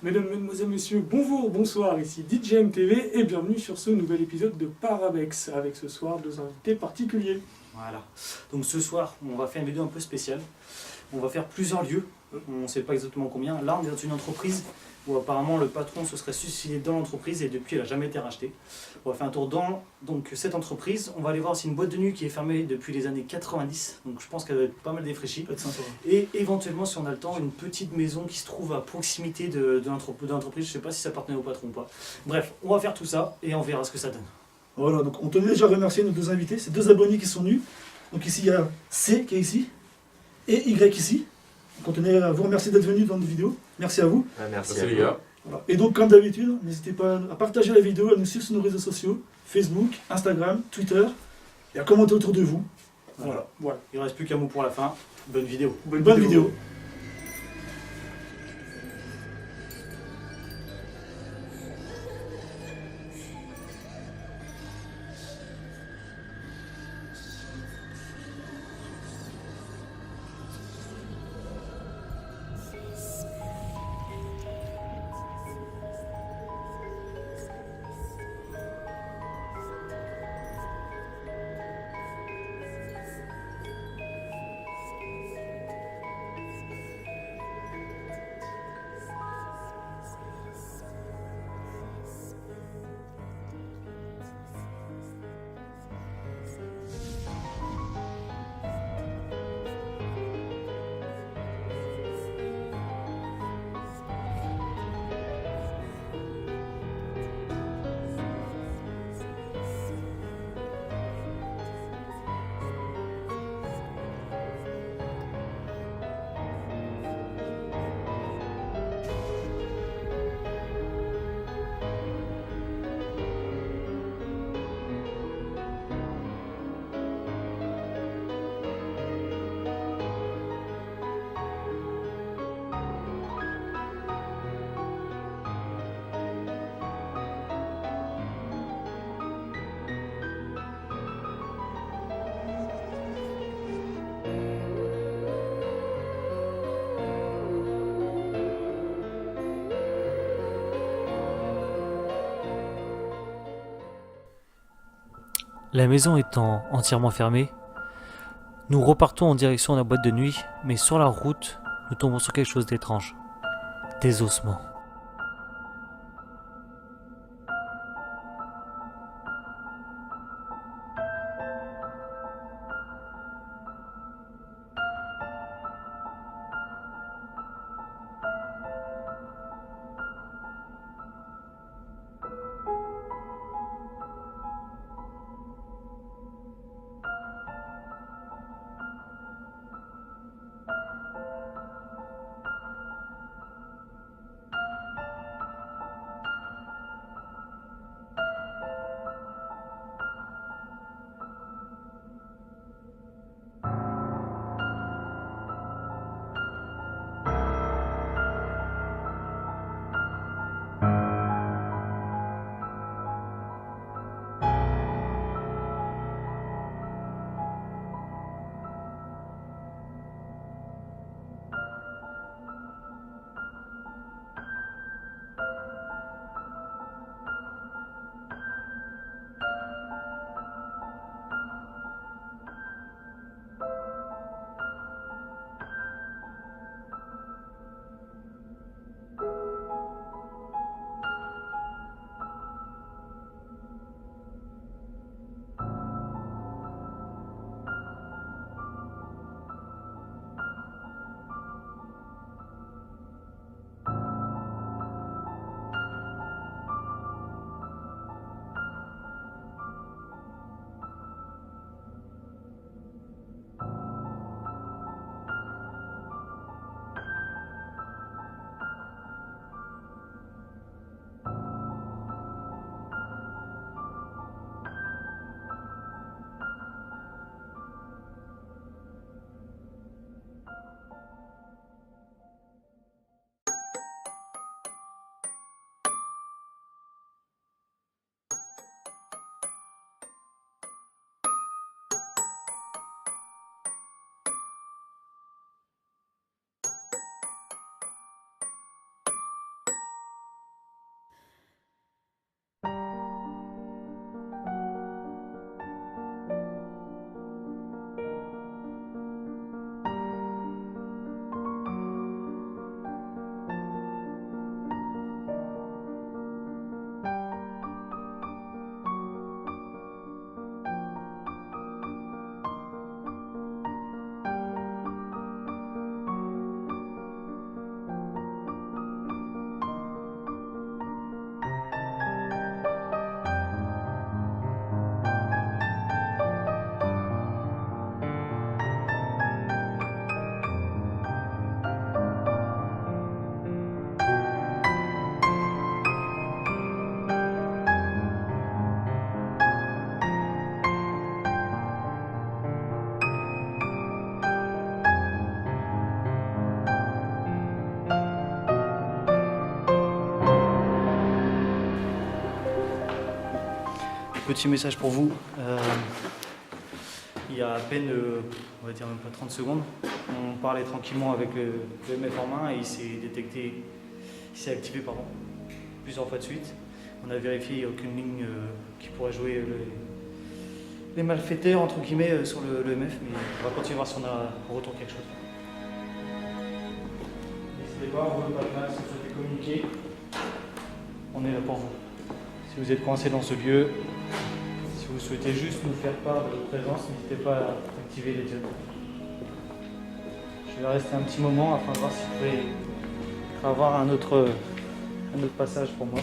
Mesdames, Mesdemoiselles, Messieurs, bonjour, bonsoir, ici DJM TV et bienvenue sur ce nouvel épisode de Parabex avec ce soir deux invités particuliers. Voilà, donc ce soir on va faire une vidéo un peu spéciale, on va faire plusieurs lieux, on ne sait pas exactement combien. Là on est dans une entreprise où apparemment le patron se serait suicidé dans l'entreprise et depuis elle n'a jamais été rachetée. On va faire un tour dans donc, cette entreprise, on va aller voir aussi une boîte de nuit qui est fermée depuis les années 90, donc je pense qu'elle va être pas mal défraîchie. Et éventuellement si on a le temps, une petite maison qui se trouve à proximité de l'entreprise, je ne sais pas si ça appartenait au patron ou pas. Bref, on va faire tout ça et on verra ce que ça donne. Voilà, donc on tenait déjà à remercier nos deux invités, ces deux abonnés qui sont venus. Donc ici il y a C qui est ici et Y ici. Donc on tenait à vous remercier d'être venus dans notre vidéo. Merci à vous. Merci les gars. Voilà. Et donc comme d'habitude, n'hésitez pas à partager la vidéo, à nous suivre sur nos réseaux sociaux, Facebook, Instagram, Twitter, et à commenter autour de vous. Voilà. Il ne reste plus qu'un mot pour la fin. Bonne vidéo. Bonne vidéo. La maison étant entièrement fermée, nous repartons en direction de la boîte de nuit, mais sur la route, nous tombons sur quelque chose d'étrange. Des ossements. petit message pour vous. Il y a à peine, on va dire même pas 30 secondes, on parlait tranquillement avec le MF en main et il s'est activé plusieurs fois de suite. On a vérifié, il n'y a aucune ligne qui pourrait jouer les malfaiteurs entre guillemets sur le MF, mais on va continuer à voir si on a en retour quelque chose. N'hésitez pas, vous le pas si vous souhaitez communiquer, on est là pour vous. Si vous êtes coincé dans ce lieu, si vous souhaitez juste nous faire part de votre présence, n'hésitez pas à activer les dieux. Je vais rester un petit moment afin de voir si vous pouvez avoir un autre passage pour moi.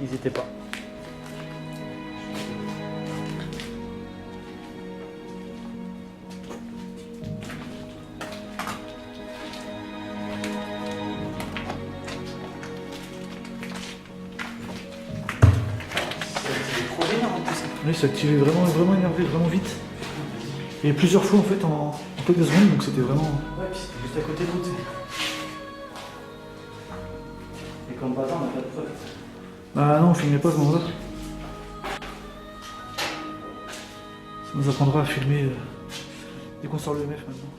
N'hésitez pas. Oui, il s'est activé vraiment énervé, vraiment vite. Et plusieurs fois en fait en quelques secondes, donc c'était vraiment. Ouais, puis c'était juste à côté de nous. Et comme par hasard, on n'a pas de preuves. Bah non, on filmait pas à ce moment-là. Ça nous apprendra à filmer dès qu'on sort le MF maintenant.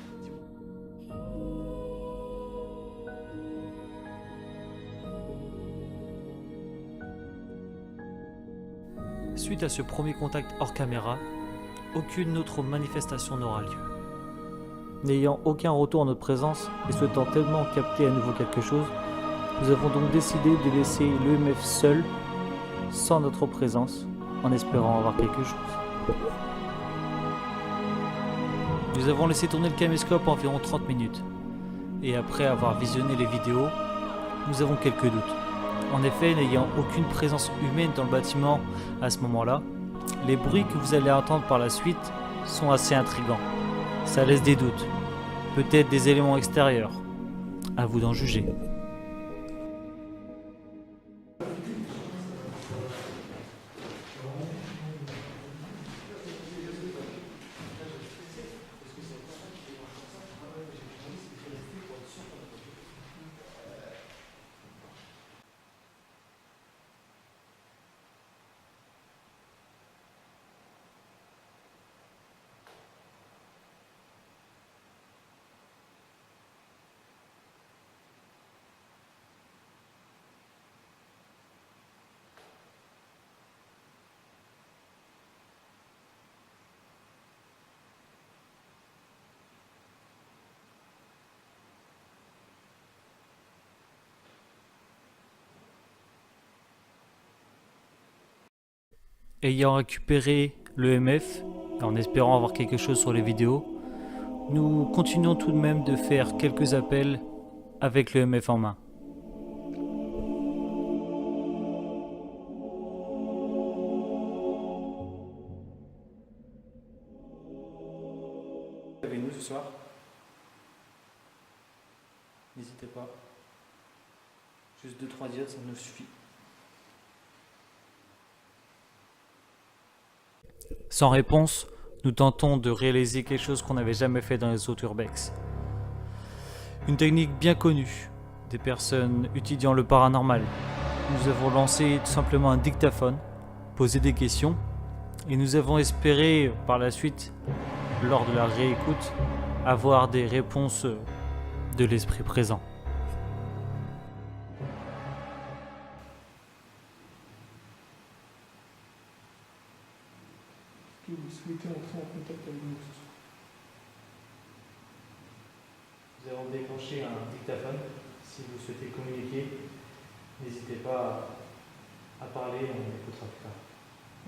Suite à ce premier contact hors caméra, aucune autre manifestation n'aura lieu. N'ayant aucun retour en notre présence et souhaitant tellement capter à nouveau quelque chose, nous avons donc décidé de laisser l'EMF seul, sans notre présence, en espérant avoir quelque chose. Nous avons laissé tourner le caméscope environ 30 minutes, et après avoir visionné les vidéos, nous avons quelques doutes. En effet, n'ayant aucune présence humaine dans le bâtiment à ce moment-là, les bruits que vous allez entendre par la suite sont assez intrigants. Ça laisse des doutes, peut-être des éléments extérieurs. À vous d'en juger. Ayant récupéré l'EMF, et en espérant avoir quelque chose sur les vidéos, nous continuons tout de même de faire quelques appels avec l'EMF en main. Avec nous ce soir. N'hésitez pas. Juste 2-3 diodes, ça nous suffit. Sans réponse, nous tentons de réaliser quelque chose qu'on n'avait jamais fait dans les autres urbex. Une technique bien connue des personnes étudiant le paranormal. Nous avons lancé tout simplement un dictaphone, posé des questions, et nous avons espéré par la suite, lors de la réécoute, avoir des réponses de l'esprit présent. Que vous souhaitez entrer en contact avec nous ce soir. Nous avons déclenché un dictaphone. Si vous souhaitez communiquer, n'hésitez pas à parler, on écoutera plus tard.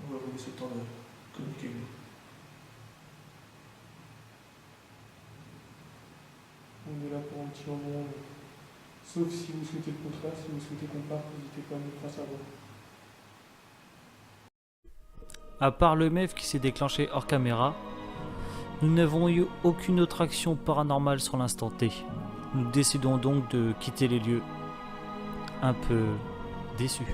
On va vous laisser le temps de communiquer. On est là pour un petit moment, sauf si vous souhaitez le contraire, si vous souhaitez qu'on parte, n'hésitez pas à nous faire savoir. À part le MEF qui s'est déclenché hors caméra, nous n'avons eu aucune autre action paranormale sur l'instant T. Nous décidons donc de quitter les lieux, un peu déçus.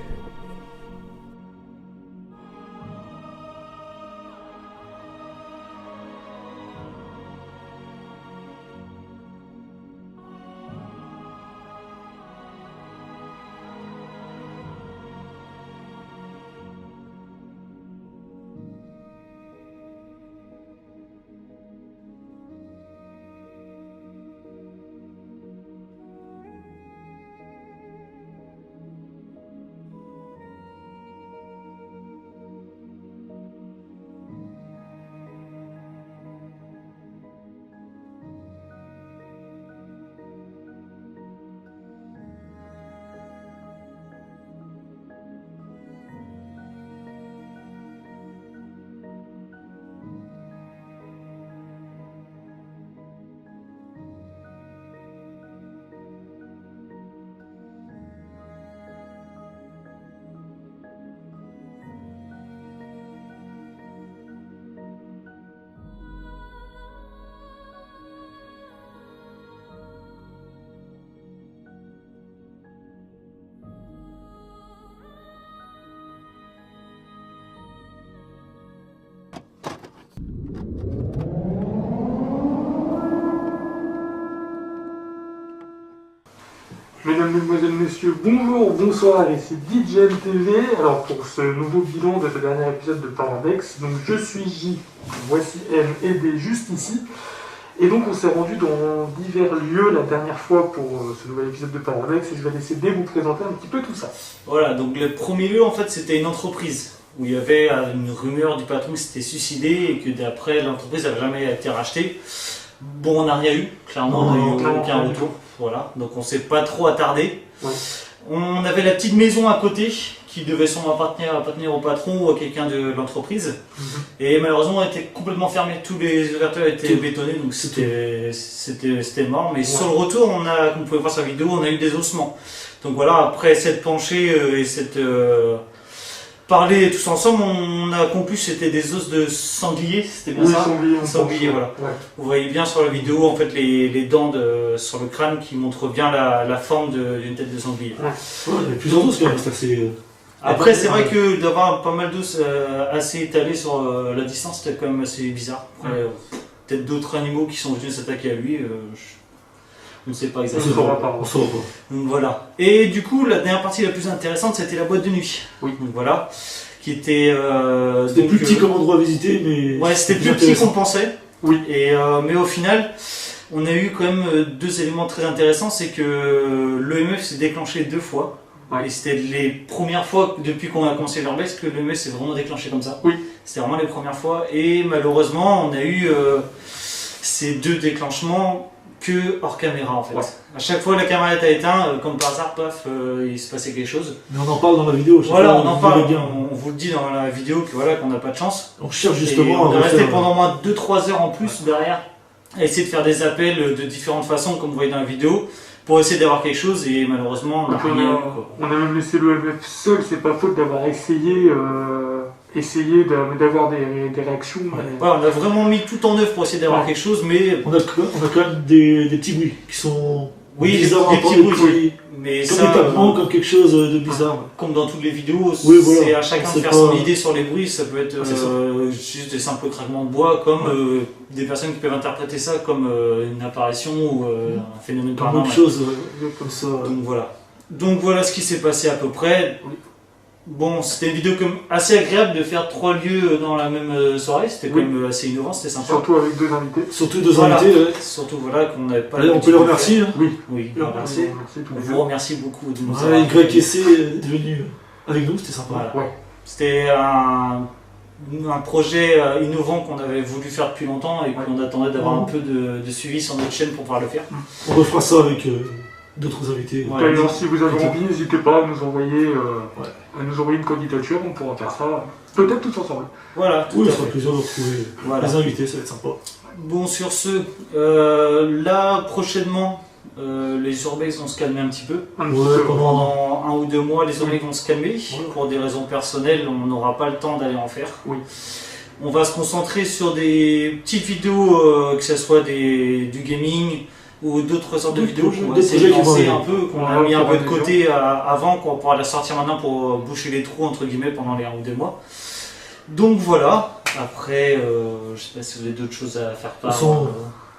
Mesdames, Mesdemoiselles, Messieurs, bonjour, bonsoir, ici DJM TV. Alors pour ce nouveau bilan de ce dernier épisode de Parabex, donc je suis J, voici M et D juste ici. Et donc on s'est rendu dans divers lieux la dernière fois pour ce nouvel épisode de Parabex et je vais laisser D vous présenter un petit peu tout ça. Voilà, donc le premier lieu en fait c'était une entreprise où il y avait une rumeur du patron qui s'était suicidé et que d'après l'entreprise n'avait jamais été rachetée. Bon, on n'a rien eu, clairement, on n'a eu aucun retour. Voilà, donc on s'est pas trop attardé. Ouais. On avait la petite maison à côté qui devait sûrement appartenir au patron ou à quelqu'un de l'entreprise. Et malheureusement, elle était complètement fermée. Tous les ouvertures étaient bétonnées, donc c'était mort. Mais sur le retour, comme vous pouvez voir sur la vidéo, on a eu des ossements. Donc voilà, après s'être penché et s'être parlé tous ensemble, on a conclu que c'était des os de sanglier, c'était bien ça? Sanglier, voilà. Ouais. Vous voyez bien sur la vidéo en fait les dents sur le crâne qui montrent bien la forme d'une tête de sanglier. Ouais, il y a plusieurs os quand même, c'est assez... Après, c'est vrai que d'avoir pas mal d'os assez étalés sur la distance, c'était quand même assez bizarre. Après, peut-être d'autres animaux qui sont venus s'attaquer à lui, je ne sais pas exactement. On saura pas. Donc voilà. Et du coup, la dernière partie la plus intéressante, c'était la boîte de nuit. Oui. Donc voilà. Qui était. C'était plus petit comme endroit à visiter, mais... Ouais, c'était plus petit qu'on pensait. Oui. Et, mais au final, on a eu quand même deux éléments très intéressants. C'est que l'EMF s'est déclenché 2 fois. Ouais. Et c'était les premières fois depuis qu'on a commencé l'Urbex que l'EMF s'est vraiment déclenché comme ça. Oui. C'était vraiment les premières fois. Et malheureusement, on a eu ces 2 déclenchements que hors caméra en fait. Ouais. À chaque fois la caméra était éteinte, comme par hasard, paf, il se passait quelque chose. Mais on en parle dans la vidéo. Voilà, on en parle, bien. on vous le dit dans la vidéo que voilà qu'on n'a pas de chance. On cherche Et justement on est à resté refaire- pendant moins de 2-3 heures en plus derrière à essayer de faire des appels de différentes façons comme vous voyez dans la vidéo pour essayer d'avoir quelque chose et malheureusement on n'a Donc, rien eu, quoi. on a même laissé le MF seul, c'est pas faute d'avoir essayé d'avoir des réactions. Ouais. mais- Voilà, on a vraiment mis tout en œuvre pour essayer d'avoir quelque chose, mais On a quand même des petits bruits qui sont oui, bizarres, des un peu, petits bruits, mais comme ça, des tapements, comme quelque chose de bizarre. comme dans toutes les vidéos, Oui, voilà. c'est à chacun de C'est faire pas- son idée sur les bruits. Ça peut être C'est ça. juste des simples craquements de bois, comme des personnes qui peuvent interpréter ça comme une apparition ou un phénomène Comme paranormal. autre chose comme ça. Donc voilà ce qui s'est passé à peu près. Oui. Bon, c'était une vidéo comme assez agréable de faire 3 lieux dans la même soirée. C'était quand Oui. même assez innovant, c'était sympa. Surtout avec 2 invités. Surtout 2 Voilà. invités. Ouais. Surtout voilà qu'on n'avait pas. Allez, on peut l'habitude les de remercier. hein. Oui. faire. Oui, Alors, merci. Merci tous On les vous deux. remercie beaucoup de nous Ouais, avoir. YC est devenu avec nous, c'était sympa. Voilà. Ouais. C'était un projet innovant qu'on avait voulu faire depuis longtemps et qu'on attendait d'avoir un peu de suivi sur notre chaîne pour pouvoir le faire. On refera ça avec d'autres invités. Ouais. D'ailleurs, si vous avez Ok. envie, n'hésitez pas à nous envoyer une candidature, on pourra faire ça peut-être tous ensemble. Voilà, tout Oui, à ça fera fait. plaisir de retrouver Voilà. les invités, ça va être sympa. Bon, sur ce, là prochainement, les urbex vont se calmer un petit peu. Un Ouais, petit peu. pendant- Pendant 1 ou 2 mois, les urbex vont se calmer. Ouais. Pour des raisons personnelles, on n'aura pas le temps d'aller en faire. Oui. On va se concentrer sur des petites vidéos, que ce soit du gaming ou d'autres sortes de D'autres vidéos. projets- On va d'autres essayer de projets qui vont lancer arriver. un peu, qu'on a Ouais, mis un pour peu de des côté avant, qu'on pourra la sortir maintenant pour boucher les trous entre guillemets pendant les 1 ou 2 mois. Donc voilà. Après, je sais pas si vous avez d'autres choses à faire part. De toute façon,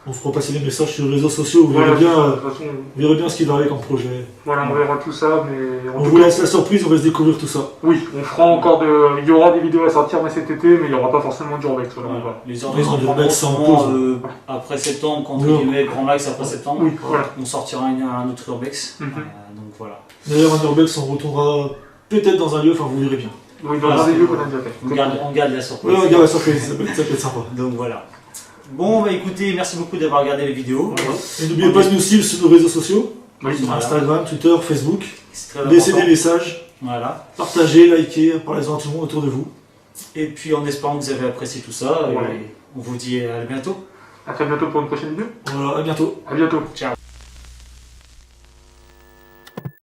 on se fera passer des messages sur les réseaux sociaux, vous Voilà, verrez bien, de toute façon, vous verrez bien ce qui va avec en projet. voilà, on verra tout ça, mais en On tout vous cas, laisse la surprise, on va se découvrir tout ça. oui, on fera encore il y aura des vidéos à sortir mais cet été, mais il n'y aura pas forcément d'urbex. Voilà, Voilà. voilà. Les urbex Non, les reprendront urbex, c'est en sûrement, pause. après septembre, quand Oui. guillemets, grand max après septembre. Oui, voilà. On sortira un autre urbex. Mhm. Donc voilà. D'ailleurs, un Urbex, on retournera peut-être dans un lieu, enfin vous verrez bien. Oui, dans Voilà, un des c'est lieux bon. qu'on a déjà fait. On garde la surprise. Ouais, regarde la surprise, ça peut être sympa. Donc voilà. Bon, bah écoutez, merci beaucoup d'avoir regardé les vidéos. Voilà. Et n'oubliez pas de nous suivre sur nos réseaux sociaux, Oui, sur Voilà. Instagram, Twitter, Facebook. C'est très Laissez important. des messages, Voilà. partagez, likez, parlez-en à tout le monde autour de vous. Et puis en espérant que vous avez apprécié tout ça, Ouais. et on vous dit à bientôt. à très bientôt pour une prochaine vidéo. Voilà, à bientôt. À bientôt. Ciao.